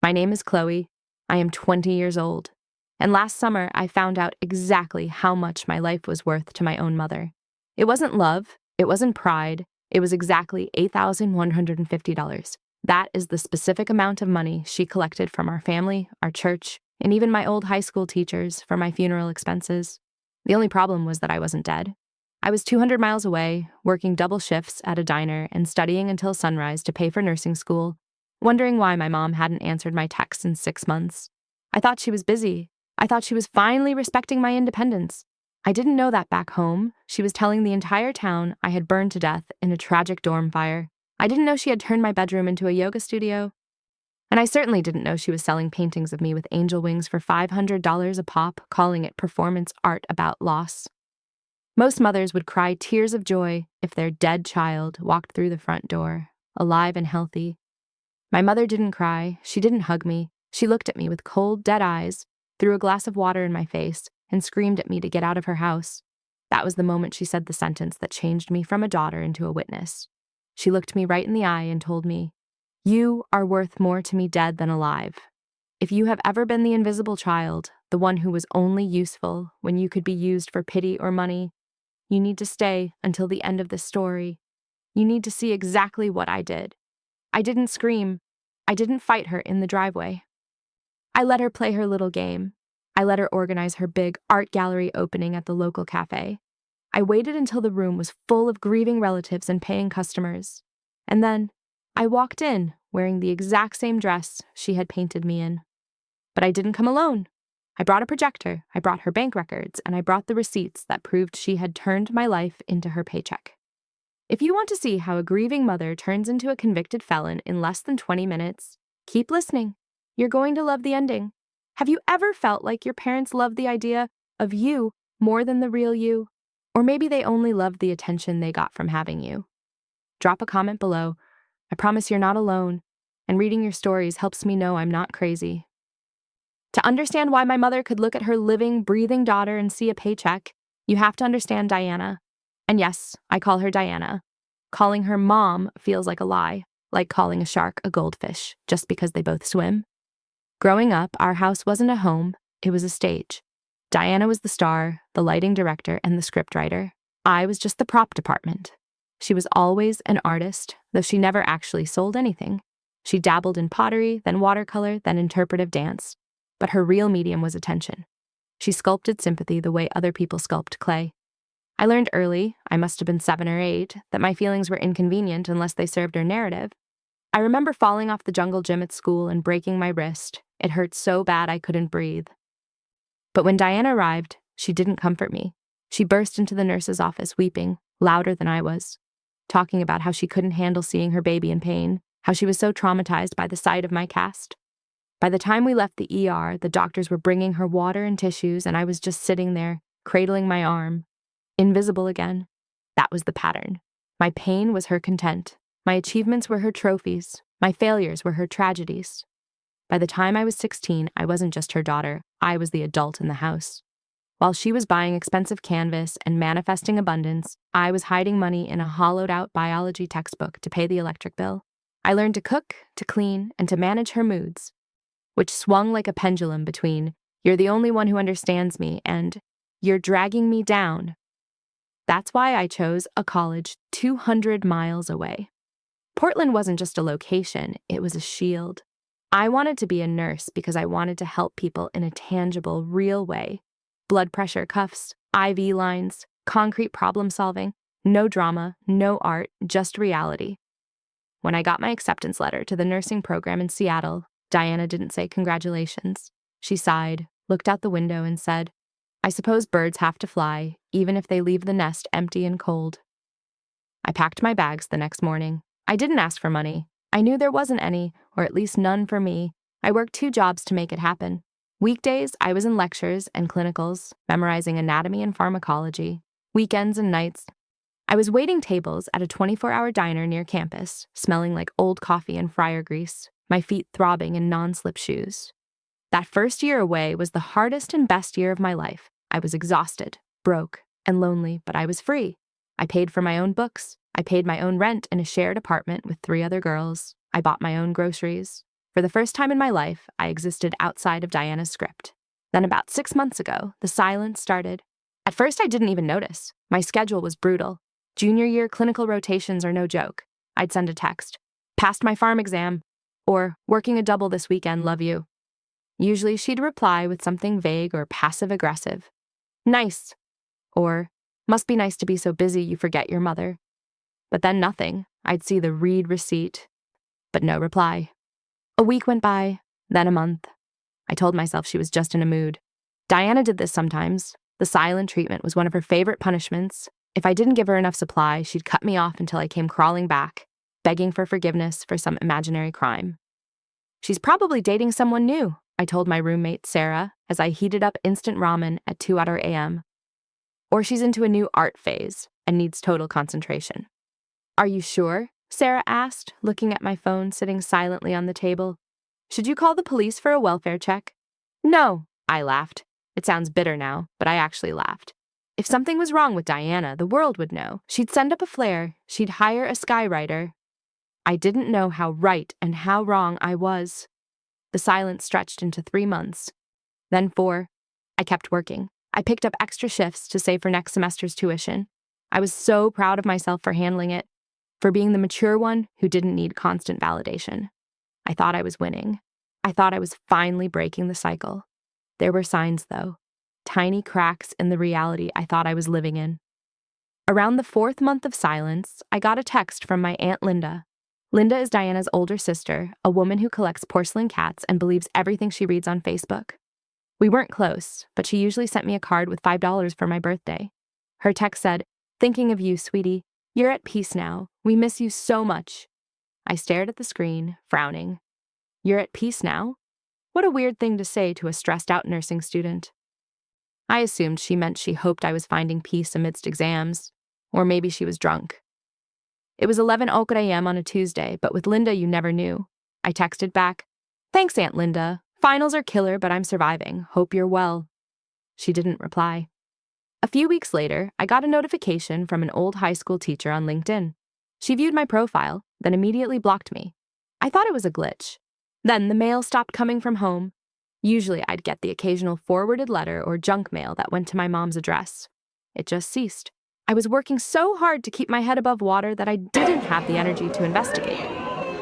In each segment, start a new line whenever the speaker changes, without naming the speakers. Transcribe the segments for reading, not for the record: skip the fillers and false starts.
My name is Chloe. I am 20 years old. And last summer, I found out exactly how much my life was worth to my own mother. It wasn't love. It wasn't pride. It was exactly $8,150. That is the specific amount of money she collected from our family, our church, and even my old high school teachers for my funeral expenses. The only problem was that I wasn't dead. I was 200 miles away, working double shifts at a diner and studying until sunrise to pay for nursing school, wondering why my mom hadn't answered my texts in 6 months. I thought she was busy. I thought she was finally respecting my independence. I didn't know that back home, she was telling the entire town I had burned to death in a tragic dorm fire. I didn't know she had turned my bedroom into a yoga studio. And I certainly didn't know she was selling paintings of me with angel wings for $500 a pop, calling it performance art about loss. Most mothers would cry tears of joy if their dead child walked through the front door, alive and healthy. My mother didn't cry. She didn't hug me. She looked at me with cold, dead eyes, threw a glass of water in my face, and screamed at me to get out of her house. That was the moment she said the sentence that changed me from a daughter into a witness. She looked me right in the eye and told me, "You are worth more to me dead than alive. If you have ever been the invisible child, the one who was only useful when you could be used for pity or money, you need to stay until the end of this story. You need to see exactly what I did. I didn't scream. I didn't fight her in the driveway. I let her play her little game. I let her organize her big art gallery opening at the local cafe. I waited until the room was full of grieving relatives and paying customers. And then I walked in wearing the exact same dress she had painted me in. But I didn't come alone. I brought a projector, I brought her bank records, and I brought the receipts that proved she had turned my life into her paycheck. If you want to see how a grieving mother turns into a convicted felon in less than 20 minutes, keep listening. You're going to love the ending. Have you ever felt like your parents loved the idea of you more than the real you? Or maybe they only loved the attention they got from having you? Drop a comment below. I promise you're not alone, and reading your stories helps me know I'm not crazy. To understand why my mother could look at her living, breathing daughter and see a paycheck, you have to understand Diana. And yes, I call her Diana. Calling her mom feels like a lie, like calling a shark a goldfish, just because they both swim. Growing up, our house wasn't a home, it was a stage. Diana was the star, the lighting director, and the scriptwriter. I was just the prop department. She was always an artist, though she never actually sold anything. She dabbled in pottery, then watercolor, then interpretive dance. But her real medium was attention. She sculpted sympathy the way other people sculpt clay. I learned early, I must have been 7 or 8, that my feelings were inconvenient unless they served her narrative. I remember falling off the jungle gym at school and breaking my wrist. It hurt so bad I couldn't breathe. But when Diana arrived, she didn't comfort me. She burst into the nurse's office weeping, louder than I was, talking about how she couldn't handle seeing her baby in pain, how she was so traumatized by the sight of my cast. By the time we left the ER, the doctors were bringing her water and tissues, and I was just sitting there, cradling my arm, invisible again. That was the pattern. My pain was her content. My achievements were her trophies. My failures were her tragedies. By the time I was 16, I wasn't just her daughter. I was the adult in the house. While she was buying expensive canvas and manifesting abundance, I was hiding money in a hollowed-out biology textbook to pay the electric bill. I learned to cook, to clean, and to manage her moods, which swung like a pendulum between, "You're the only one who understands me," and "You're dragging me down." That's why I chose a college 200 miles away. Portland wasn't just a location, it was a shield. I wanted to be a nurse because I wanted to help people in a tangible, real way. Blood pressure cuffs, IV lines, concrete problem solving, no drama, no art, just reality. When I got my acceptance letter to the nursing program in Seattle, Diana didn't say congratulations. She sighed, looked out the window, and said, "I suppose birds have to fly, even if they leave the nest empty and cold." I packed my bags the next morning. I didn't ask for money. I knew there wasn't any, or at least none for me. I worked 2 jobs to make it happen. Weekdays, I was in lectures and clinicals, memorizing anatomy and pharmacology. Weekends and nights, I was waiting tables at a 24-hour diner near campus, smelling like old coffee and fryer grease, my feet throbbing in non-slip shoes. That first year away was the hardest and best year of my life. I was exhausted, broke, and lonely, but I was free. I paid for my own books. I paid my own rent in a shared apartment with 3 other girls. I bought my own groceries. For the first time in my life, I existed outside of Diana's script. Then about 6 months ago, the silence started. At first, I didn't even notice. My schedule was brutal. Junior year clinical rotations are no joke. I'd send a text, "Passed my farm exam," or "Working a double this weekend, love you." Usually she'd reply with something vague or passive-aggressive. "Nice," or "Must be nice to be so busy you forget your mother." But then nothing. I'd see the read receipt, but no reply. A week went by, then a month. I told myself she was just in a mood. Diana did this sometimes. The silent treatment was one of her favorite punishments. If I didn't give her enough supply, she'd cut me off until I came crawling back, begging for forgiveness for some imaginary crime. "She's probably dating someone new," I told my roommate, Sarah, as I heated up instant ramen at 2 a.m. "Or she's into a new art phase and needs total concentration." "Are you sure?" Sarah asked, looking at my phone sitting silently on the table. "Should you call the police for a welfare check?" "No," I laughed. It sounds bitter now, but I actually laughed. If something was wrong with Diana, the world would know. She'd send up a flare. She'd hire a skywriter. I didn't know how right and how wrong I was. The silence stretched into 3 months. Then 4. I kept working. I picked up extra shifts to save for next semester's tuition. I was so proud of myself for handling it, for being the mature one who didn't need constant validation. I thought I was winning. I thought I was finally breaking the cycle. There were signs, though. Tiny cracks in the reality I thought I was living in. Around the 4th month of silence, I got a text from my Aunt Linda. Linda is Diana's older sister, a woman who collects porcelain cats and believes everything she reads on Facebook. We weren't close, but she usually sent me a card with $5 for my birthday. Her text said, "Thinking of you, sweetie. You're at peace now. We miss you so much." I stared at the screen, frowning. "You're at peace now?" What a weird thing to say to a stressed-out nursing student. I assumed she meant she hoped I was finding peace amidst exams, or maybe she was drunk. It was 11 a.m. on a Tuesday, but with Linda you never knew. I texted back, "Thanks, Aunt Linda. Finals are killer, but I'm surviving. Hope you're well." She didn't reply. A few weeks later, I got a notification from an old high school teacher on LinkedIn. She viewed my profile, then immediately blocked me. I thought it was a glitch. Then the mail stopped coming from home. Usually I'd get the occasional forwarded letter or junk mail that went to my mom's address. It just ceased. I was working so hard to keep my head above water that I didn't have the energy to investigate.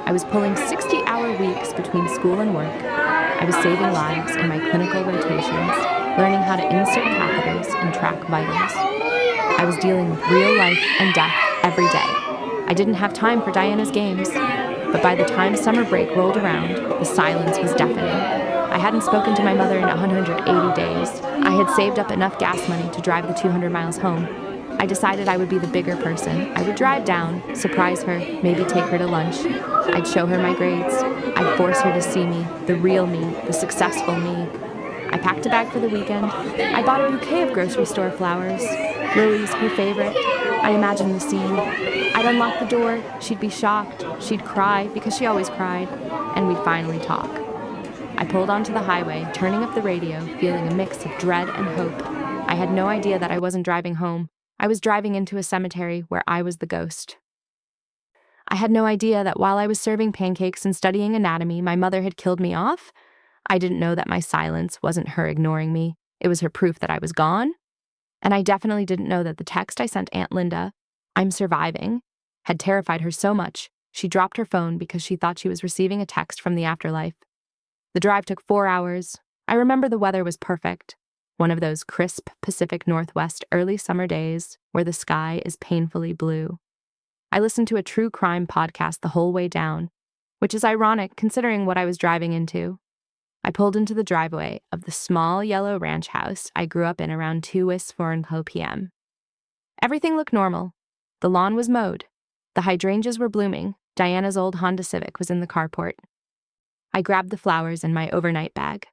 I was pulling 60-hour weeks between school and work. I was saving lives in my clinical rotations, learning how to insert catheters and track vitals. I was dealing with real life and death every day. I didn't have time for Diana's games. But by the time summer break rolled around, the silence was deafening. I hadn't spoken to my mother in 180 days. I had saved up enough gas money to drive the 200 miles home. I decided I would be the bigger person. I would drive down, surprise her, maybe take her to lunch. I'd show her my grades. I'd force her to see me, the real me, the successful me. I packed a bag for the weekend. I bought a bouquet of grocery store flowers. Lilies, her favorite. I imagined the scene. I'd unlock the door. She'd be shocked. She'd cry, because she always cried. And we'd finally talk. I pulled onto the highway, turning up the radio, feeling a mix of dread and hope. I had no idea that I wasn't driving home. I was driving into a cemetery where I was the ghost. I had no idea that while I was serving pancakes and studying anatomy, my mother had killed me off. I didn't know that my silence wasn't her ignoring me. It was her proof that I was gone. And I definitely didn't know that the text I sent Aunt Linda, "I'm surviving," had terrified her so much, she dropped her phone because she thought she was receiving a text from the afterlife. The drive took 4 hours. I remember the weather was perfect. One of those crisp Pacific Northwest early summer days where the sky is painfully blue. I listened to a true crime podcast the whole way down, which is ironic considering what I was driving into. I pulled into the driveway of the small yellow ranch house I grew up in around 2:04 p.m. Everything looked normal. The lawn was mowed. The hydrangeas were blooming. Diana's old Honda Civic was in the carport. I grabbed the flowers in my overnight bag.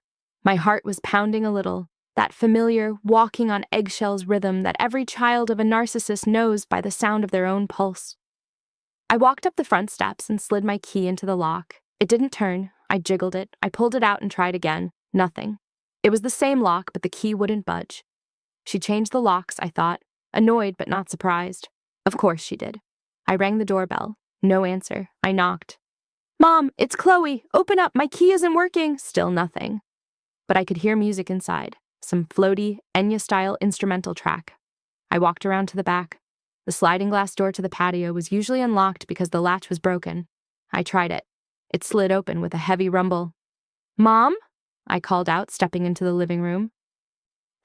My heart was pounding a little, that familiar, walking on eggshells rhythm that every child of a narcissist knows by the sound of their own pulse. I walked up the front steps and slid my key into the lock. It didn't turn. I jiggled it. I pulled it out and tried again. Nothing. It was the same lock, but the key wouldn't budge. She changed the locks, I thought, annoyed but not surprised. Of course she did. I rang the doorbell. No answer. I knocked. Mom, it's Chloe. Open up. My key isn't working. Still nothing. But I could hear music inside, some floaty, Enya-style instrumental track. I walked around to the back. The sliding glass door to the patio was usually unlocked because the latch was broken. I tried it. It slid open with a heavy rumble. Mom? I called out, stepping into the living room.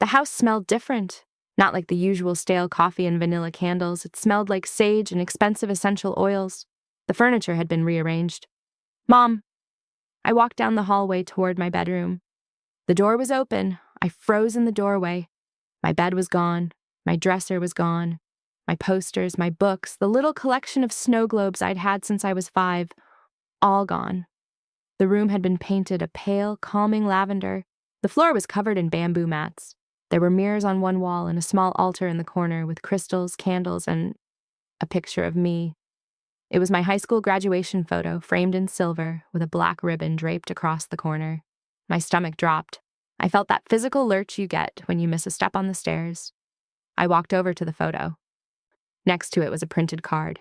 The house smelled different. Not like the usual stale coffee and vanilla candles. It smelled like sage and expensive essential oils. The furniture had been rearranged. Mom. I walked down the hallway toward my bedroom. The door was open. I froze in the doorway. My bed was gone. My dresser was gone. My posters, my books, the little collection of snow globes I'd had since I was 5, all gone. The room had been painted a pale, calming lavender. The floor was covered in bamboo mats. There were mirrors on one wall and a small altar in the corner with crystals, candles, and a picture of me. It was my high school graduation photo, framed in silver, with a black ribbon draped across the corner. My stomach dropped. I felt that physical lurch you get when you miss a step on the stairs. I walked over to the photo. Next to it was a printed card.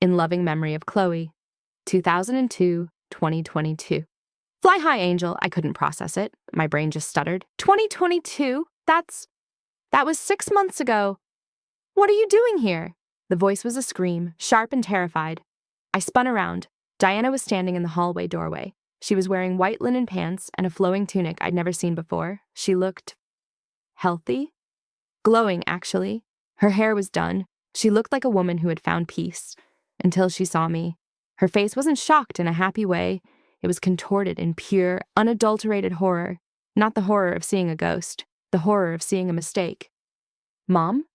In loving memory of Chloe, 2002-2022. Fly high, Angel. I couldn't process it. My brain just stuttered. 2022? That was 6 months ago. What are you doing here? The voice was a scream, sharp and terrified. I spun around. Diana was standing in the hallway doorway. She was wearing white linen pants and a flowing tunic I'd never seen before. She looked healthy? Glowing, actually. Her hair was done. She looked like a woman who had found peace. Until she saw me. Her face wasn't shocked in a happy way. It was contorted in pure, unadulterated horror. Not the horror of seeing a ghost. The horror of seeing a mistake. Mom?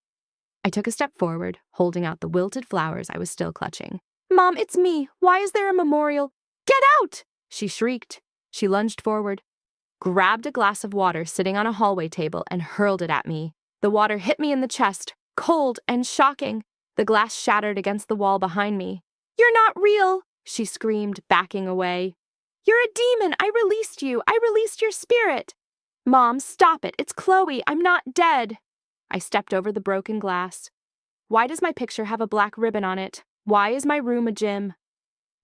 I took a step forward, holding out the wilted flowers I was still clutching. Mom, it's me. Why is there a memorial? Get out! She shrieked. She lunged forward, grabbed a glass of water sitting on a hallway table, and hurled it at me. The water hit me in the chest, cold and shocking. The glass shattered against the wall behind me. You're not real, she screamed, backing away. You're a demon. I released you. I released your spirit. Mom, stop it. It's Chloe. I'm not dead. I stepped over the broken glass. Why does my picture have a black ribbon on it? Why is my room a gym?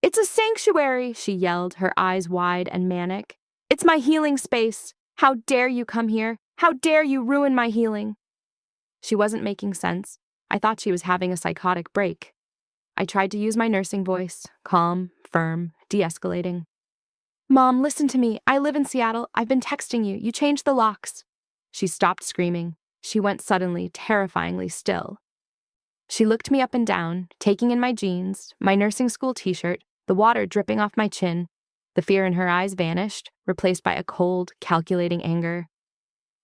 It's a sanctuary, she yelled, her eyes wide and manic. It's my healing space. How dare you come here? How dare you ruin my healing? She wasn't making sense. I thought she was having a psychotic break. I tried to use my nursing voice, calm, firm, de-escalating. Mom, listen to me. I live in Seattle. I've been texting you. You changed the locks. She stopped screaming. She went suddenly, terrifyingly still. She looked me up and down, taking in my jeans, my nursing school t-shirt, the water dripping off my chin. The fear in her eyes vanished, replaced by a cold, calculating anger.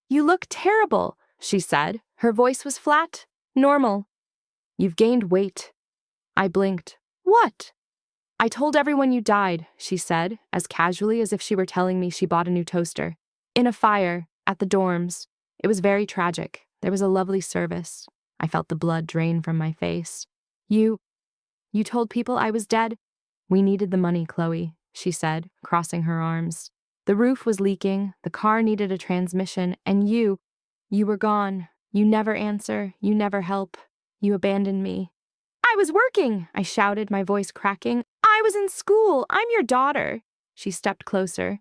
You look terrible, she said. Her voice was flat, normal. You've gained weight. I blinked. What? I told everyone you died, she said, as casually as if she were telling me she bought a new toaster. In a fire, at the dorms. It was very tragic. There was a lovely service. I felt the blood drain from my face. You told people I was dead? We needed the money, Chloe, she said, crossing her arms. The roof was leaking, the car needed a transmission, and you were gone. You never answer, you never help. You abandoned me. I was working, I shouted, my voice cracking. I was in school. I'm your daughter. She stepped closer.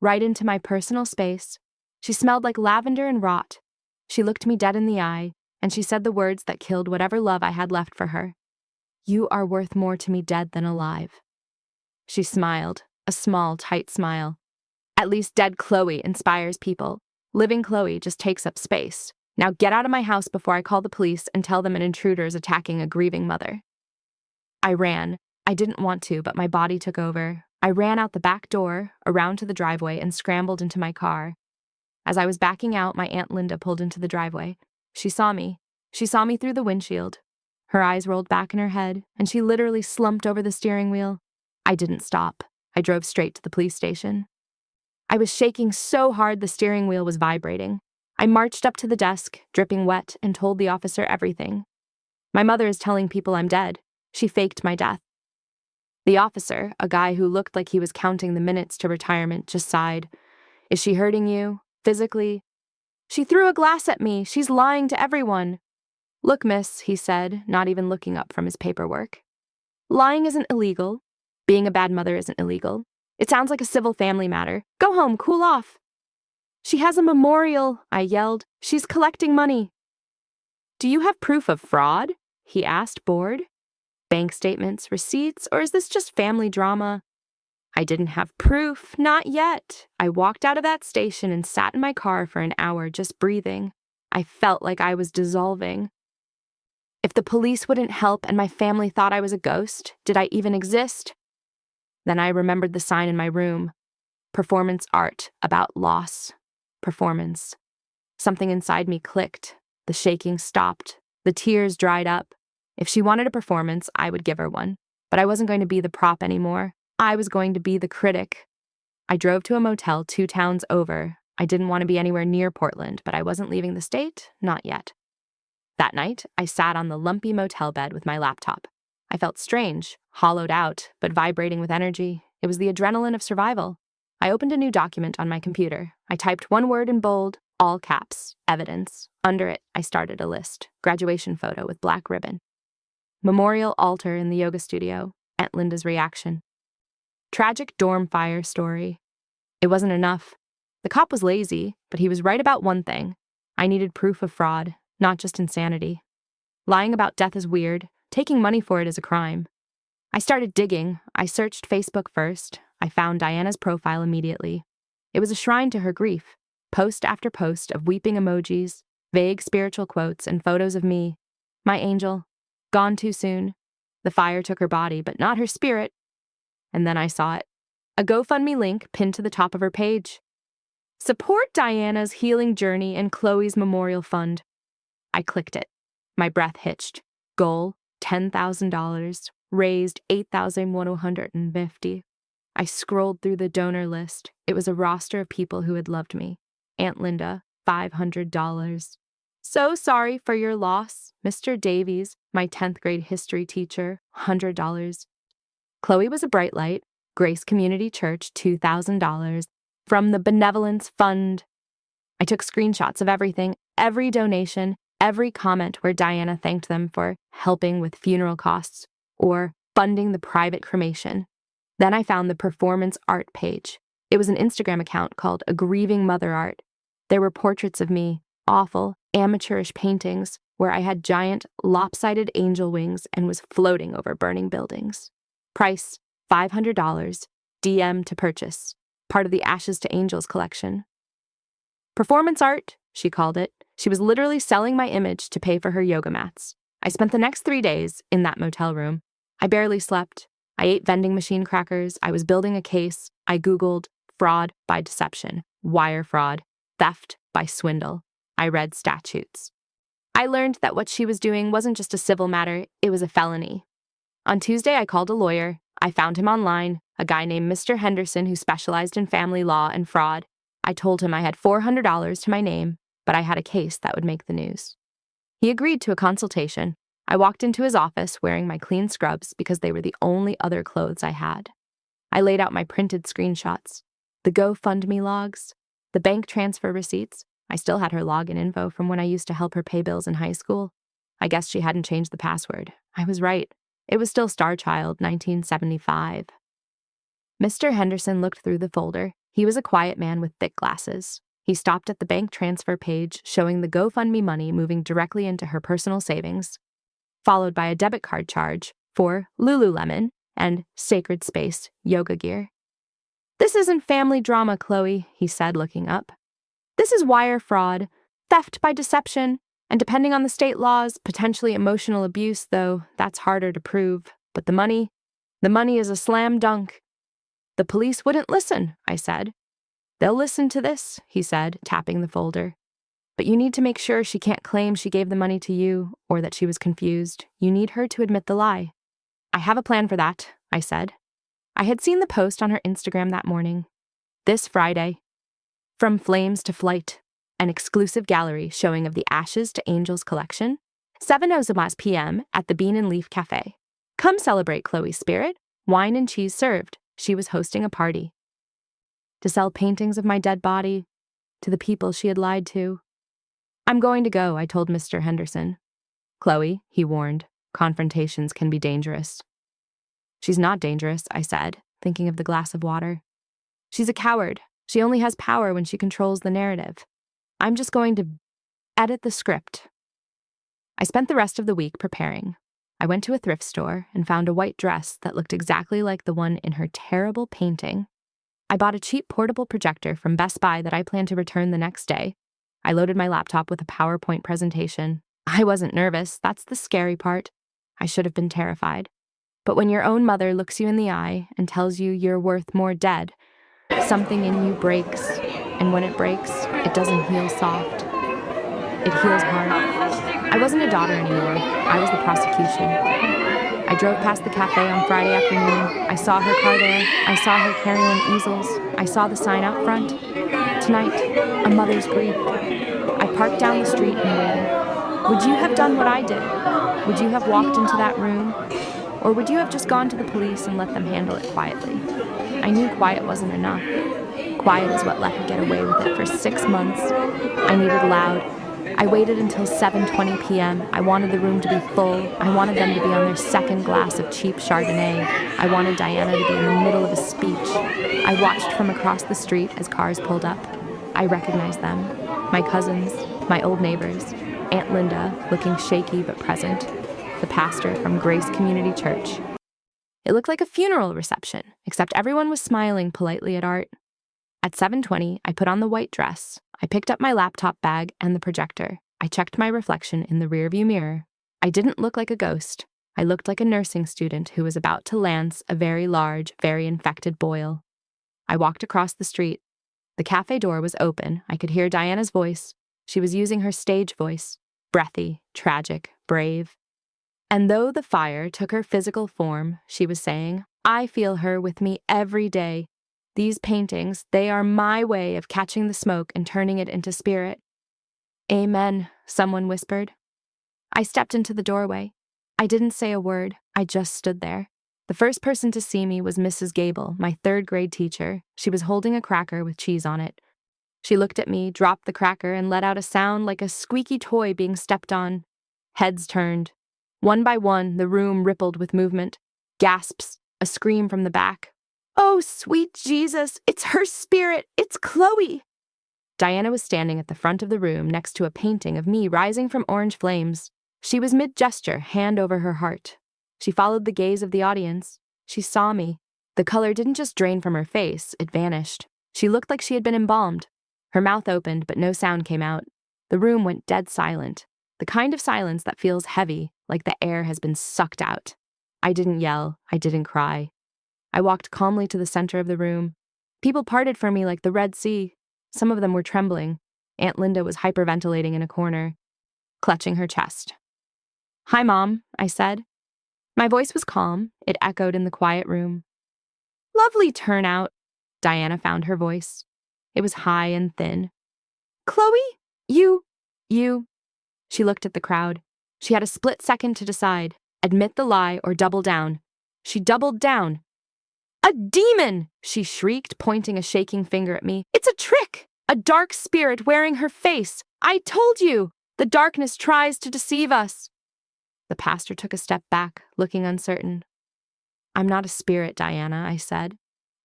Right into my personal space. She smelled like lavender and rot. She looked me dead in the eye, and she said the words that killed whatever love I had left for her. You are worth more to me dead than alive. She smiled, a small, tight smile. At least dead Chloe inspires people. Living Chloe just takes up space. Now get out of my house before I call the police and tell them an intruder is attacking a grieving mother. I ran. I didn't want to, but my body took over. I ran out the back door, around to the driveway, and scrambled into my car. As I was backing out, my Aunt Linda pulled into the driveway. She saw me. She saw me through the windshield. Her eyes rolled back in her head, and she literally slumped over the steering wheel. I didn't stop. I drove straight to the police station. I was shaking so hard the steering wheel was vibrating. I marched up to the desk, dripping wet, and told the officer everything. My mother is telling people I'm dead. She faked my death. The officer, a guy who looked like he was counting the minutes to retirement, just sighed. Is she hurting you? Physically? She threw a glass at me. She's lying to everyone. Look, miss, he said, not even looking up from his paperwork. Lying isn't illegal. Being a bad mother isn't illegal. It sounds like a civil family matter. Go home, cool off. She has a memorial, I yelled. She's collecting money. Do you have proof of fraud? He asked, bored. Bank statements, receipts, or is this just family drama? I didn't have proof, not yet. I walked out of that station and sat in my car for an hour just breathing. I felt like I was dissolving. If the police wouldn't help and my family thought I was a ghost, did I even exist? Then I remembered the sign in my room. Performance art about loss. Performance. Something inside me clicked. The shaking stopped. The tears dried up. If she wanted a performance, I would give her one. But I wasn't going to be the prop anymore. I was going to be the critic. I drove to a motel 2 towns over. I didn't want to be anywhere near Portland, but I wasn't leaving the state, not yet. That night, I sat on the lumpy motel bed with my laptop. I felt strange, hollowed out, but vibrating with energy. It was the adrenaline of survival. I opened a new document on my computer. I typed one word in bold, all caps, evidence. Under it, I started a list. Graduation photo with black ribbon. Memorial altar in the yoga studio. Aunt Linda's reaction. Tragic dorm fire story. It wasn't enough. The cop was lazy, but he was right about one thing. I needed proof of fraud, not just insanity. Lying about death is weird. Taking money for it is a crime. I started digging. I searched Facebook first. I found Diana's profile immediately. It was a shrine to her grief. Post after post of weeping emojis, vague spiritual quotes, and photos of me. My angel. Gone too soon. The fire took her body, but not her spirit. And then I saw it. A GoFundMe link pinned to the top of her page. Support Diana's healing journey and Chloe's memorial fund. I clicked it. My breath hitched. Goal, $10,000. Raised $8,150. I scrolled through the donor list. It was a roster of people who had loved me. Aunt Linda, $500. So sorry for your loss. Mr. Davies, my 10th grade history teacher, $100. Chloe was a bright light. Grace Community Church, $2,000. From the Benevolence Fund. I took screenshots of everything, every donation, every comment where Diana thanked them for helping with funeral costs or funding the private cremation. Then I found the performance art page. It was an Instagram account called A Grieving Mother Art. There were portraits of me, awful, amateurish paintings where I had giant, lopsided angel wings and was floating over burning buildings. Price, $500, DM to purchase, part of the Ashes to Angels collection. Performance art, she called it. She was literally selling my image to pay for her yoga mats. I spent the next 3 days in that motel room. I barely slept. I ate vending machine crackers. I was building a case. I Googled fraud by deception, wire fraud, theft by swindle. I read statutes. I learned that what she was doing wasn't just a civil matter, it was a felony. On Tuesday, I called a lawyer. I found him online, a guy named Mr. Henderson who specialized in family law and fraud. I told him I had $400 to my name, but I had a case that would make the news. He agreed to a consultation. I walked into his office wearing my clean scrubs because they were the only other clothes I had. I laid out my printed screenshots, the GoFundMe logs, the bank transfer receipts. I still had her login info from when I used to help her pay bills in high school. I guess she hadn't changed the password. I was right. It was still Starchild 1975. Mr. Henderson looked through the folder. He was a quiet man with thick glasses. He stopped at the bank transfer page showing the GoFundMe money moving directly into her personal savings, followed by a debit card charge for Lululemon and Sacred Space yoga gear. This isn't family drama, Chloe, he said, looking up. This is wire fraud, theft by deception, and depending on the state laws, potentially emotional abuse, though that's harder to prove. But the money is a slam dunk. The police wouldn't listen, I said. They'll listen to this, he said, tapping the folder. But you need to make sure she can't claim she gave the money to you or that she was confused. You need her to admit the lie. I have a plan for that, I said. I had seen the post on her Instagram that morning. This Friday. From Flames to Flight, an exclusive gallery showing of the Ashes to Angels collection, 7:00 p.m. at the Bean and Leaf Cafe. Come celebrate Chloe's spirit, wine and cheese served. She was hosting a party. To sell paintings of my dead body, to the people she had lied to. I'm going to go, I told Mr. Henderson. Chloe, he warned, confrontations can be dangerous. She's not dangerous, I said, thinking of the glass of water. She's a coward. She only has power when she controls the narrative. I'm just going to edit the script. I spent the rest of the week preparing. I went to a thrift store and found a white dress that looked exactly like the one in her terrible painting. I bought a cheap portable projector from Best Buy that I planned to return the next day. I loaded my laptop with a PowerPoint presentation. I wasn't nervous. That's the scary part. I should have been terrified. But when your own mother looks you in the eye and tells you you're worth more dead, something in you breaks. And when it breaks, it doesn't heal soft. It heals hard. I wasn't a daughter anymore. I was the prosecution. I drove past the cafe on Friday afternoon. I saw her car there. I saw her carrying easels. I saw the sign out front. Tonight, a mother's grief. I parked down the street and waited. Would you have done what I did? Would you have walked into that room? Or would you have just gone to the police and let them handle it quietly? I knew quiet wasn't enough. Quiet is what let her get away with it for 6 months. I needed loud. I waited until 7:20 p.m. I wanted the room to be full. I wanted them to be on their second glass of cheap Chardonnay. I wanted Diana to be in the middle of a speech. I watched from across the street as cars pulled up. I recognized them. My cousins, my old neighbors, Aunt Linda, looking shaky but present, the pastor from Grace Community Church. It looked like a funeral reception, except everyone was smiling politely at Art. At 7:20, I put on the white dress. I picked up my laptop bag and the projector. I checked my reflection in the rearview mirror. I didn't look like a ghost. I looked like a nursing student who was about to lance a very large, very infected boil. I walked across the street. The cafe door was open. I could hear Diana's voice. She was using her stage voice, breathy, tragic, brave. And though the fire took her physical form, she was saying, I feel her with me every day. These paintings, they are my way of catching the smoke and turning it into spirit. Amen, someone whispered. I stepped into the doorway. I didn't say a word. I just stood there. The first person to see me was Mrs. Gable, my third-grade teacher. She was holding a cracker with cheese on it. She looked at me, dropped the cracker, and let out a sound like a squeaky toy being stepped on. Heads turned. One by one, the room rippled with movement. Gasps, a scream from the back. Oh, sweet Jesus, it's her spirit, it's Chloe. Diana was standing at the front of the room next to a painting of me rising from orange flames. She was mid-gesture, hand over her heart. She followed the gaze of the audience. She saw me. The color didn't just drain from her face, it vanished. She looked like she had been embalmed. Her mouth opened, but no sound came out. The room went dead silent, the kind of silence that feels heavy, like the air has been sucked out. I didn't yell. I didn't cry. I walked calmly to the center of the room. People parted for me like the Red Sea. Some of them were trembling. Aunt Linda was hyperventilating in a corner, clutching her chest. Hi, Mom, I said. My voice was calm. It echoed in the quiet room. Lovely turnout. Diana found her voice. It was high and thin. Chloe, you. She looked at the crowd. She had a split second to decide. Admit the lie or double down. She doubled down. A demon! She shrieked, pointing a shaking finger at me. It's a trick! A dark spirit wearing her face. I told you! The darkness tries to deceive us. The pastor took a step back, looking uncertain. I'm not a spirit, Diana, I said.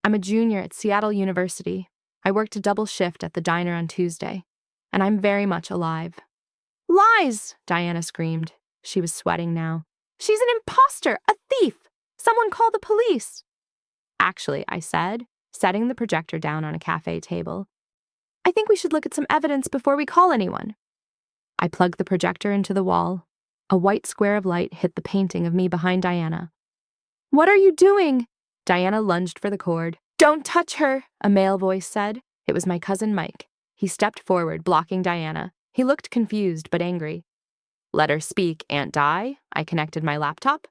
I'm a junior at Seattle University. I worked a double shift at the diner on Tuesday, and I'm very much alive. Lies! Diana screamed. She was sweating now. She's an imposter, a thief! Someone call the police! Actually, I said, setting the projector down on a cafe table, I think we should look at some evidence before we call anyone. I plugged the projector into the wall. A white square of light hit the painting of me behind Diana. What are you doing? Diana lunged for the cord. Don't touch her, a male voice said. It was my cousin Mike. He stepped forward, blocking Diana. He looked confused but angry. Let her speak, Aunt Di. I connected my laptop.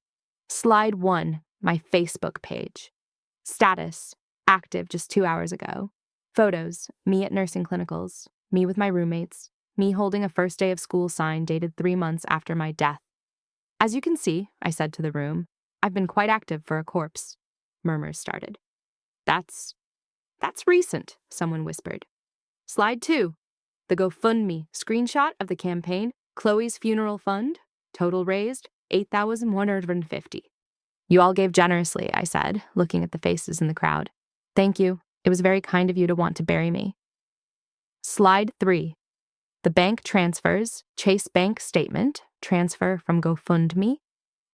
Slide 1, my Facebook page. Status, active just 2 hours ago. Photos, me at nursing clinicals, me with my roommates, me holding a first day of school sign dated 3 months after my death. As you can see, I said to the room, I've been quite active for a corpse. Murmurs started. That's recent, someone whispered. Slide 2, the GoFundMe screenshot of the campaign, Chloe's Funeral Fund, total raised $8,150. You all gave generously, I said, looking at the faces in the crowd. Thank you. It was very kind of you to want to bury me. Slide 3. The bank transfers, Chase Bank statement, transfer from GoFundMe,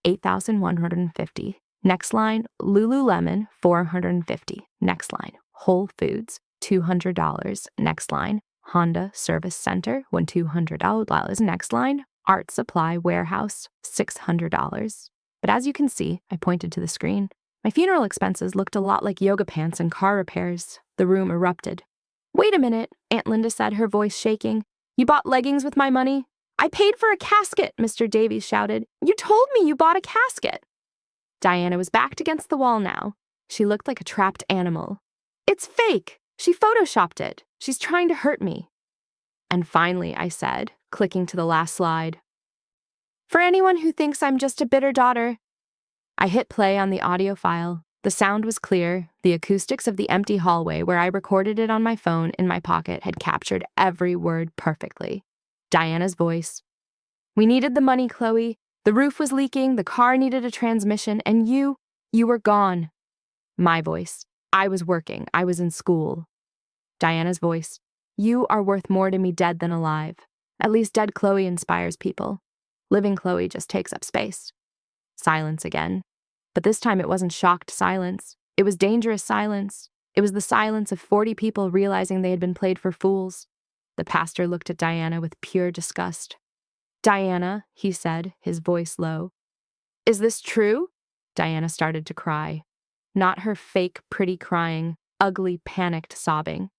$8,150. Next line, Lululemon, $450. Next line, Whole Foods, $200. Next line, Honda Service Center, $200. Next line, Art Supply Warehouse, $600. But as you can see, I pointed to the screen, my funeral expenses looked a lot like yoga pants and car repairs. The room erupted. Wait a minute, Aunt Linda said, her voice shaking. You bought leggings with my money? I paid for a casket, Mr. Davies shouted. You told me you bought a casket. Diana was backed against the wall now. She looked like a trapped animal. It's fake. She photoshopped it. She's trying to hurt me. And finally, I said, clicking to the last slide. For anyone who thinks I'm just a bitter daughter. I hit play on the audio file. The sound was clear. The acoustics of the empty hallway where I recorded it on my phone in my pocket had captured every word perfectly. Diana's voice. We needed the money, Chloe. The roof was leaking, the car needed a transmission, and you were gone. My voice. I was working. I was in school. Diana's voice. You are worth more to me dead than alive. At least dead Chloe inspires people. Living Chloe just takes up space. Silence again. But this time it wasn't shocked silence. It was dangerous silence. It was the silence of 40 people realizing they had been played for fools. The pastor looked at Diana with pure disgust. Diana, he said, his voice low. Is this true? Diana started to cry. Not her fake, pretty crying, ugly, panicked sobbing.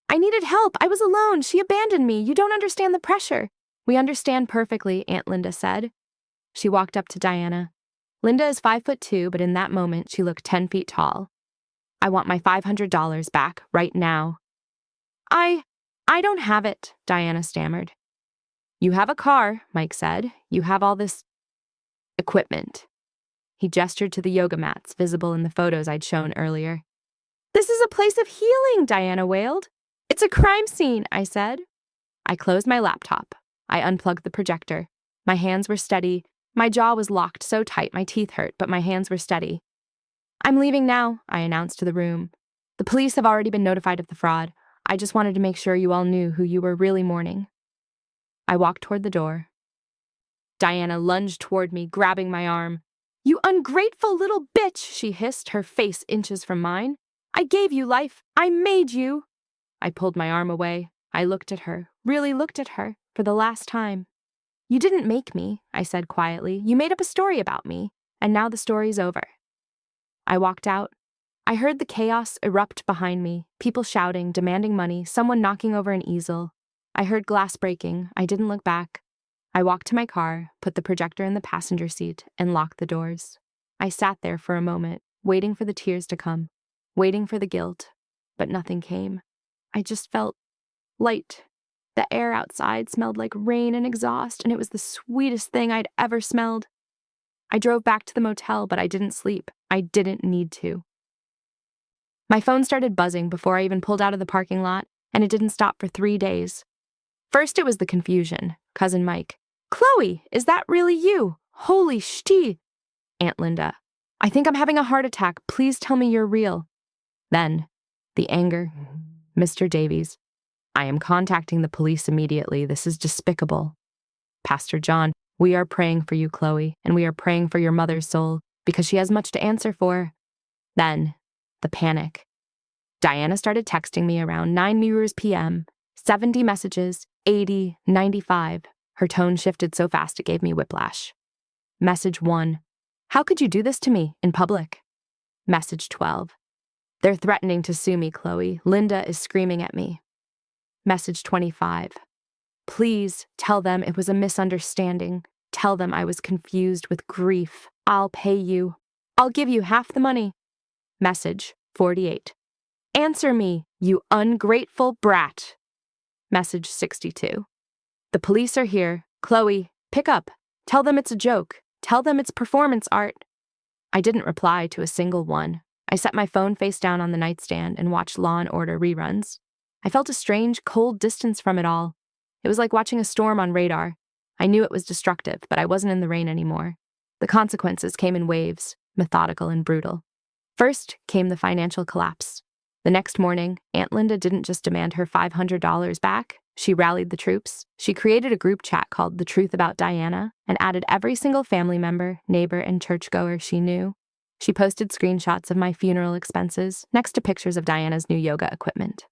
I needed help. I was alone. She abandoned me. You don't understand the pressure. We understand perfectly, Aunt Linda said. She walked up to Diana. Linda is 5'2", but in that moment she looked 10 feet tall. I want my $500 back right now. I don't have it, Diana stammered. You have a car, Mike said. You have all this equipment. He gestured to the yoga mats visible in the photos I'd shown earlier. This is a place of healing, Diana wailed. It's a crime scene, I said. I closed my laptop. I unplugged the projector. My hands were steady. My jaw was locked so tight my teeth hurt, but my hands were steady. I'm leaving now, I announced to the room. The police have already been notified of the fraud. I just wanted to make sure you all knew who you were really mourning. I walked toward the door. Diana lunged toward me, grabbing my arm. You ungrateful little bitch, she hissed, her face inches from mine. I gave you life. I made you. I pulled my arm away. I looked at her, really looked at her, for the last time. You didn't make me, I said quietly. You made up a story about me, and now the story's over. I walked out. I heard the chaos erupt behind me, people shouting, demanding money, someone knocking over an easel. I heard glass breaking. I didn't look back. I walked to my car, put the projector in the passenger seat, and locked the doors. I sat there for a moment, waiting for the tears to come, waiting for the guilt, but nothing came. I just felt light. The air outside smelled like rain and exhaust, and it was the sweetest thing I'd ever smelled. I drove back to the motel, but I didn't sleep. I didn't need to. My phone started buzzing before I even pulled out of the parking lot, and it didn't stop for 3 days. First, it was the confusion. Cousin Mike. Chloe, is that really you? Holy shti. Aunt Linda. I think I'm having a heart attack. Please tell me you're real. Then, the anger. Mr. Davies. I am contacting the police immediately. This is despicable. Pastor John, we are praying for you, Chloe, and we are praying for your mother's soul, because she has much to answer for. Then, the panic. Diana started texting me around 9 p.m., 70 messages, 80, 95. Her tone shifted so fast it gave me whiplash. Message 1. How could you do this to me in public? Message 12. They're threatening to sue me, Chloe. Linda is screaming at me. Message 25. Please tell them it was a misunderstanding. Tell them I was confused with grief. I'll pay you. I'll give you half the money. Message 48. Answer me, you ungrateful brat. Message 62. The police are here. Chloe, pick up. Tell them it's a joke. Tell them it's performance art. I didn't reply to a single one. I set my phone face down on the nightstand and watched Law & Order reruns. I felt a strange, cold distance from it all. It was like watching a storm on radar. I knew it was destructive, but I wasn't in the rain anymore. The consequences came in waves, methodical and brutal. First came the financial collapse. The next morning, Aunt Linda didn't just demand her $500 back. She rallied the troops. She created a group chat called The Truth About Diana and added every single family member, neighbor, and churchgoer she knew. She posted screenshots of my funeral expenses next to pictures of Diana's new yoga equipment.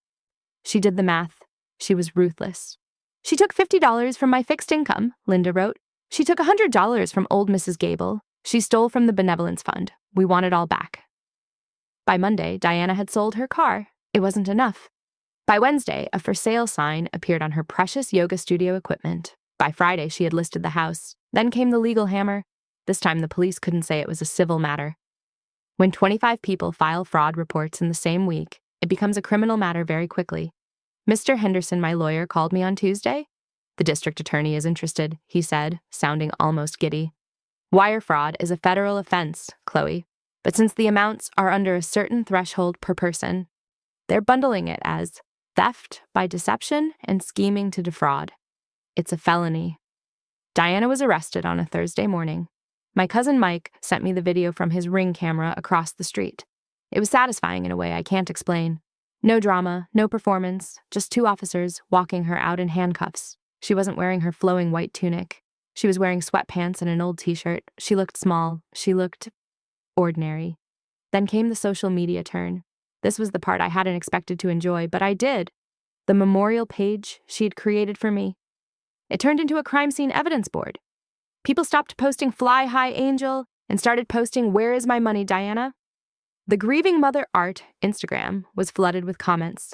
She did the math. She was ruthless. She took $50 from my fixed income, Linda wrote. She took $100 from old Mrs. Gable. She stole from the benevolence fund. We want it all back. By Monday, Diana had sold her car. It wasn't enough. By Wednesday, a for sale sign appeared on her precious yoga studio equipment. By Friday, she had listed the house. Then came the legal hammer. This time, the police couldn't say it was a civil matter. When 25 people file fraud reports in the same week, it becomes a criminal matter very quickly. Mr. Henderson, my lawyer, called me on Tuesday. The district attorney is interested, he said, sounding almost giddy. Wire fraud is a federal offense, Chloe. But since the amounts are under a certain threshold per person, they're bundling it as theft by deception and scheming to defraud. It's a felony. Diana was arrested on a Thursday morning. My cousin Mike sent me the video from his Ring camera across the street. It was satisfying in a way I can't explain. No drama, no performance, just two officers walking her out in handcuffs. She wasn't wearing her flowing white tunic. She was wearing sweatpants and an old t-shirt. She looked small. She looked ordinary. Then came the social media turn. This was the part I hadn't expected to enjoy, but I did. The memorial page she had created for me. It turned into a crime scene evidence board. People stopped posting "Fly High Angel" and started posting "Where is my money, Diana?" The Grieving Mother Art Instagram was flooded with comments.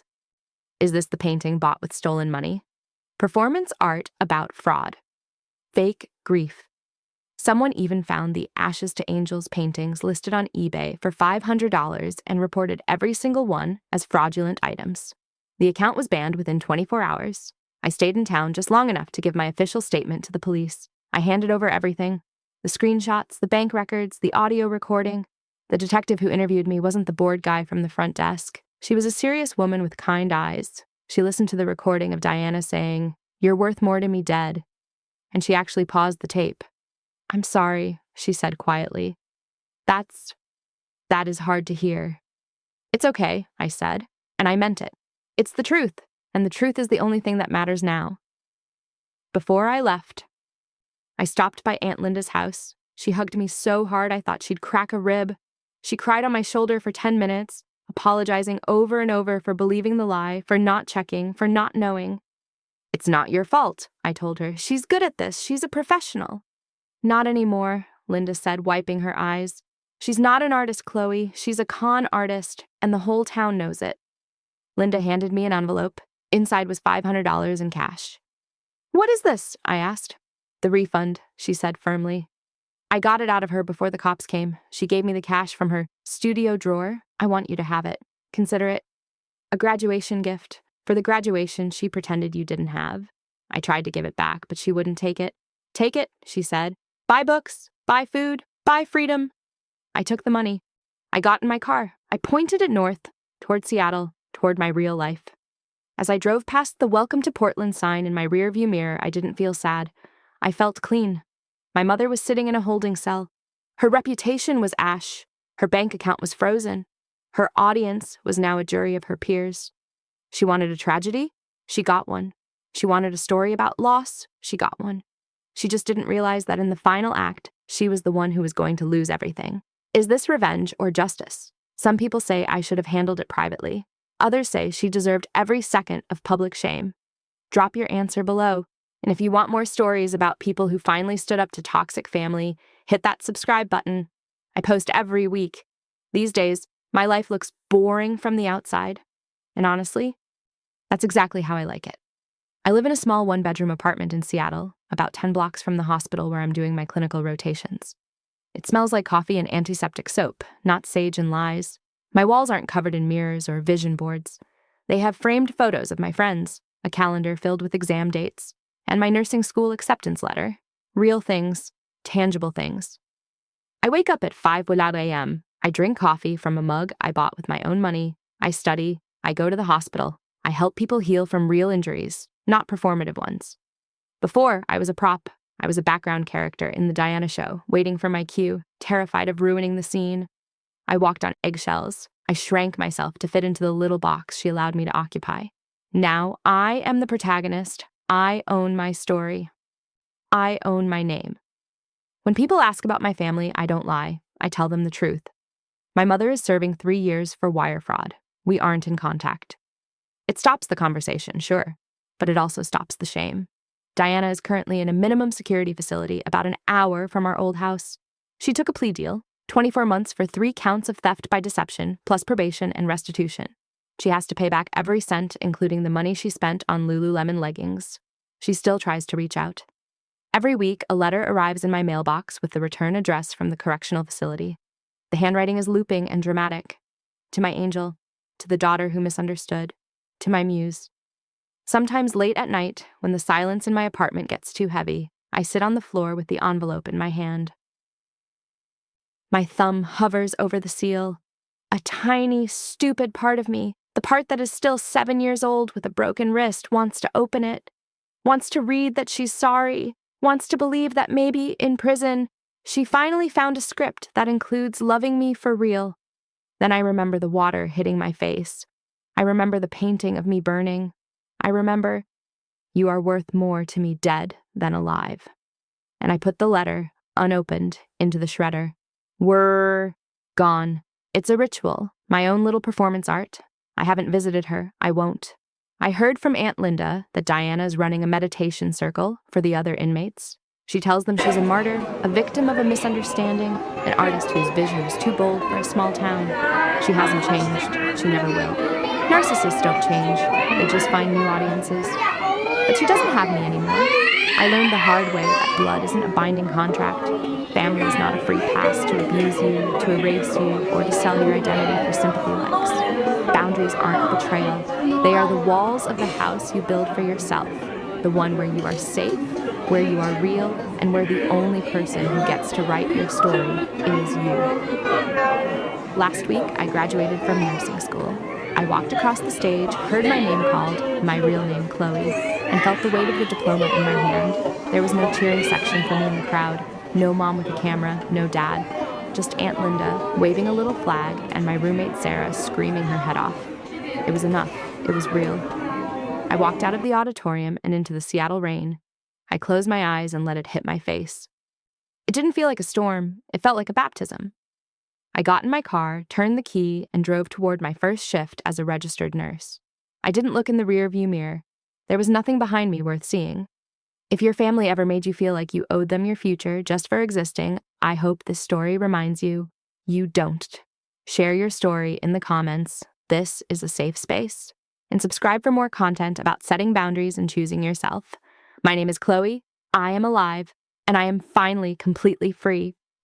Is this the painting bought with stolen money? Performance art about fraud. Fake grief. Someone even found the Ashes to Angels paintings listed on eBay for $500 and reported every single one as fraudulent items. The account was banned within 24 hours. I stayed in town just long enough to give my official statement to the police. I handed over everything. The screenshots, the bank records, the audio recording. The detective who interviewed me wasn't the bored guy from the front desk. She was a serious woman with kind eyes. She listened to the recording of Diana saying, "You're worth more to me dead." And she actually paused the tape. "I'm sorry," she said quietly. That is hard to hear." "It's okay," I said, and I meant it. It's the truth, and the truth is the only thing that matters now. Before I left, I stopped by Aunt Linda's house. She hugged me so hard I thought she'd crack a rib. She cried on my shoulder for 10 minutes, apologizing over and over for believing the lie, for not checking, for not knowing. "It's not your fault," I told her. "She's good at this. She's a professional." "Not anymore," Linda said, wiping her eyes. "She's not an artist, Chloe. She's a con artist, and the whole town knows it." Linda handed me an envelope. Inside was $500 in cash. "What is this?" I asked. "The refund," she said firmly. I got it out of her before the cops came. She gave me the cash from her studio drawer. "I want you to have it. Consider it a graduation gift for the graduation she pretended you didn't have." I tried to give it back, but she wouldn't take it. "Take it," she said. "Buy books, buy food, buy freedom." I took the money. I got in my car. I pointed it north, toward Seattle, toward my real life. As I drove past the "Welcome to Portland" sign in my rearview mirror, I didn't feel sad. I felt clean. My mother was sitting in a holding cell. Her reputation was ash. Her bank account was frozen. Her audience was now a jury of her peers. She wanted a tragedy? She got one. She wanted a story about loss? She got one. She just didn't realize that in the final act, she was the one who was going to lose everything. Is this revenge or justice? Some people say I should have handled it privately. Others say she deserved every second of public shame. Drop your answer below. And if you want more stories about people who finally stood up to toxic family, hit that subscribe button. I post every week. These days, my life looks boring from the outside. And honestly, that's exactly how I like it. I live in a small one-bedroom apartment in Seattle, about 10 blocks from the hospital where I'm doing my clinical rotations. It smells like coffee and antiseptic soap, not sage and lies. My walls aren't covered in mirrors or vision boards. They have framed photos of my friends, a calendar filled with exam dates, and my nursing school acceptance letter. Real things, tangible things. I wake up at 5 a.m. I drink coffee from a mug I bought with my own money. I study. I go to the hospital. I help people heal from real injuries, not performative ones. Before, I was a prop. I was a background character in the Diana show, waiting for my cue, terrified of ruining the scene. I walked on eggshells. I shrank myself to fit into the little box she allowed me to occupy. Now I am the protagonist. I own my story. I own my name. When people ask about my family, I don't lie. I tell them the truth. My mother is serving 3 years for wire fraud. We aren't in contact. It stops the conversation, sure, but it also stops the shame. Diana is currently in a minimum security facility about an hour from our old house. She took a plea deal, 24 months for 3 counts of theft by deception, plus probation and restitution. She has to pay back every cent, including the money she spent on Lululemon leggings. She still tries to reach out. Every week, a letter arrives in my mailbox with the return address from the correctional facility. The handwriting is looping and dramatic. To my angel, to the daughter who misunderstood, to my muse. Sometimes late at night, when the silence in my apartment gets too heavy, I sit on the floor with the envelope in my hand. My thumb hovers over the seal. A tiny, stupid part of me, the part that is still 7 years old with a broken wrist, wants to open it, wants to read that she's sorry, wants to believe that maybe, in prison, she finally found a script that includes loving me for real. Then I remember the water hitting my face. I remember the painting of me burning. I remember, you are worth more to me dead than alive. And I put the letter, unopened, into the shredder. We're gone. It's a ritual, my own little performance art. I haven't visited her. I won't. I heard from Aunt Linda that Diana is running a meditation circle for the other inmates. She tells them she's a martyr, a victim of a misunderstanding, an artist whose vision is too bold for a small town. She hasn't changed. She never will. Narcissists don't change. They just find new audiences. But she doesn't have me anymore. I learned the hard way that blood isn't a binding contract. Family is not a free pass to abuse you, to erase you, or to sell your identity for sympathy likes. Boundaries aren't betrayal. They are the walls of the house you build for yourself, the one where you are safe, where you are real, and where the only person who gets to write your story is you. Last week, I graduated from nursing school. I walked across the stage, heard my name called, my real name Chloe, and felt the weight of the diploma in my hand. There was no cheering section for me in the crowd, no mom with a camera, no dad, just Aunt Linda waving a little flag and my roommate Sarah screaming her head off. It was enough. It was real. I walked out of the auditorium and into the Seattle rain. I closed my eyes and let it hit my face. It didn't feel like a storm. It felt like a baptism. I got in my car, turned the key, and drove toward my first shift as a registered nurse. I didn't look in the rearview mirror. There was nothing behind me worth seeing. If your family ever made you feel like you owed them your future just for existing, I hope this story reminds you, you don't. Share your story in the comments. This is a safe space. And subscribe for more content about setting boundaries and choosing yourself. My name is Chloe, I am alive, and I am finally completely free.